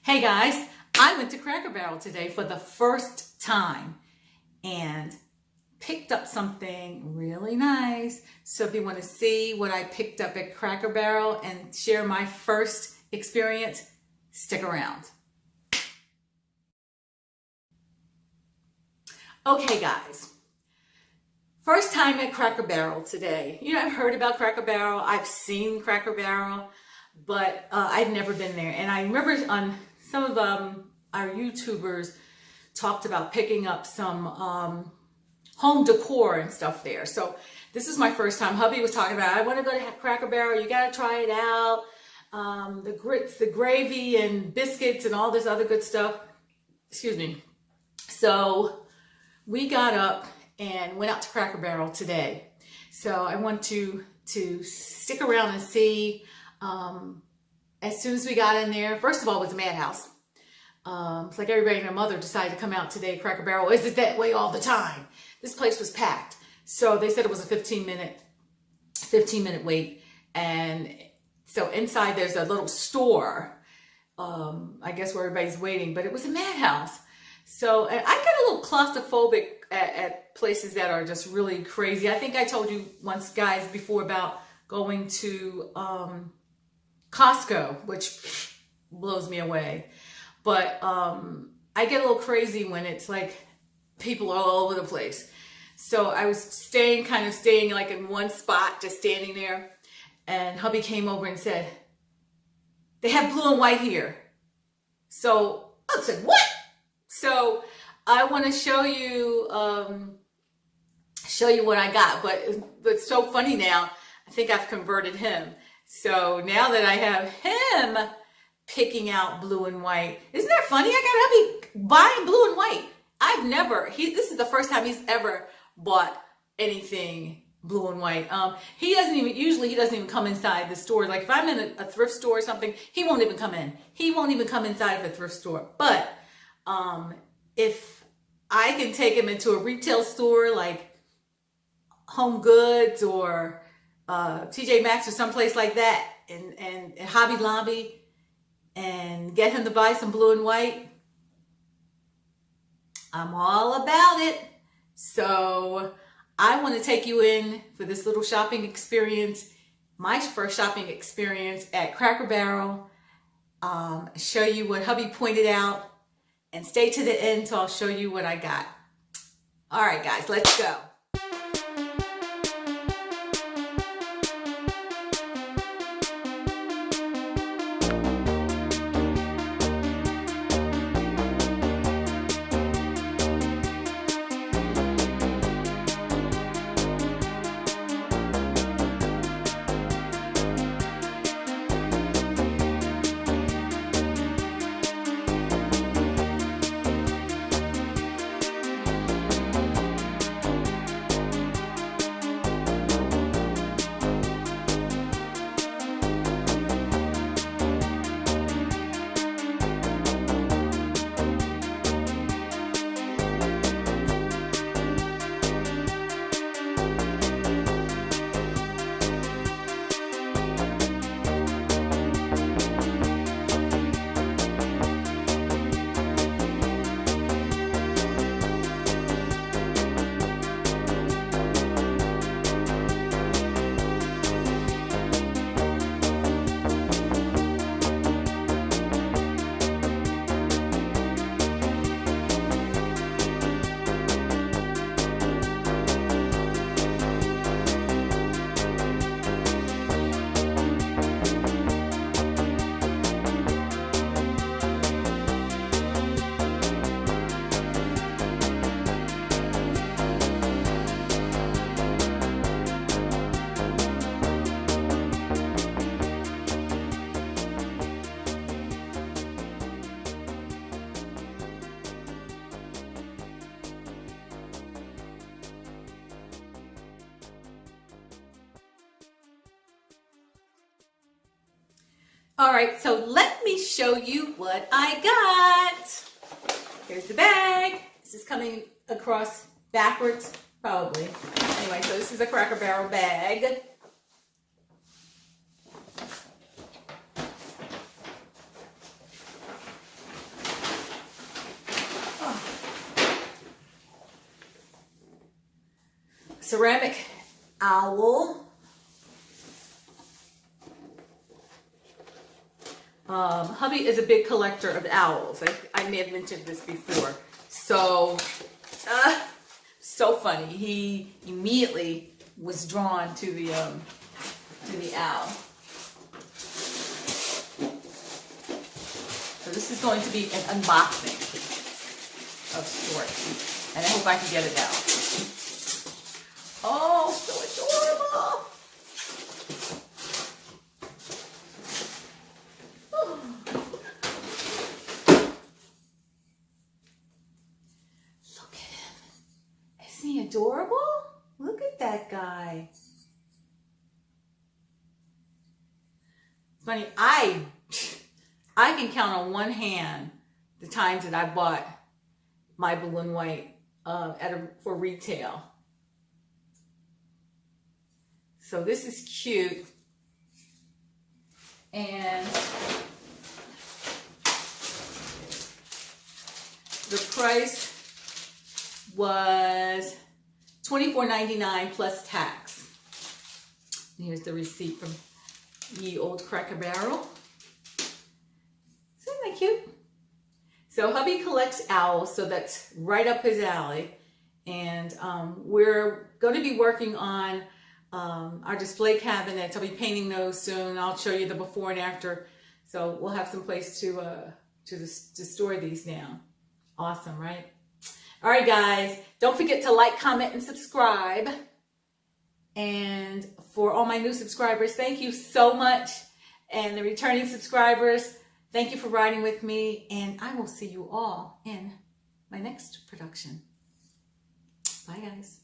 Hey guys, I went to Cracker Barrel today for the first time and picked up something really nice. So if you want to see what I picked up at Cracker Barrel and share my first experience, stick around. Okay guys, first time at Cracker Barrel today. You know, I've heard about Cracker Barrel, I've seen Cracker Barrel, but I've never been there. And I remember on some of our YouTubers talked about picking up some home decor and stuff there. So this is my first time. Hubby was talking about, I want to go to Cracker Barrel, you got to try it out. The grits, the gravy and biscuits and all this other good stuff. Excuse me. So we got up and went out to Cracker Barrel today. So I want to stick around and see. As soon as we got in there, first of all, it was a madhouse. It's like everybody and their mother decided to come out today. Cracker Barrel, is it that way all the time? This place was packed. So they said it was a 15 minute wait. And so inside there's a little store, I guess where everybody's waiting, but it was a madhouse. So and I get a little claustrophobic at places that are just really crazy. I think I told you once, guys, before about going to Costco, which blows me away. But I get a little crazy when it's like people are all over the place. So I was staying like in one spot, just standing there. And hubby came over and said, they have blue and white here. So I said, what? So I want to show you what I got. But it's so funny now. I think I've converted him. So now that I have him picking out blue and white, isn't that funny? I got hubby buying blue and white. This is the first time he's ever bought anything blue and white. He doesn't even come inside the store. Like if I'm in a thrift store or something, he won't even come in. He won't even come inside of a thrift store. But if I can take him into a retail store like Home Goods or TJ Maxx or someplace like that, and Hobby Lobby, and get him to buy some blue and white, I'm all about it. So I want to take you in for this little shopping experience, my first shopping experience at Cracker Barrel, show you what hubby pointed out, and stay to the end so I'll show you what I got. All right, guys, let's go. All right, so let me show you what I got. Here's the bag. This is coming across backwards, probably. Anyway, so this is a Cracker Barrel bag. ceramic owl. Hubby is a big collector of owls. I may have mentioned this before. So, so funny. He immediately was drawn to the owl. So this is going to be an unboxing of sorts, and I hope I can get it out. Oh, so adorable! Look at him. Isn't he adorable? Look at that guy. Funny, I can count on one hand the times that I bought my blue and white for retail. So this is cute. And the price was $24.99 plus tax. And here's the receipt from Ye Old Cracker Barrel. Isn't that cute? So hubby collects owls, so that's right up his alley. And we're going to be working on our display cabinets. I'll be painting those soon. I'll show you the before and after. So we'll have some place to store these now. Awesome, right? All right, guys. Don't forget to like, comment, and subscribe. And for all my new subscribers, thank you so much. And the returning subscribers, thank you for riding with me. And I will see you all in my next production. Bye, guys.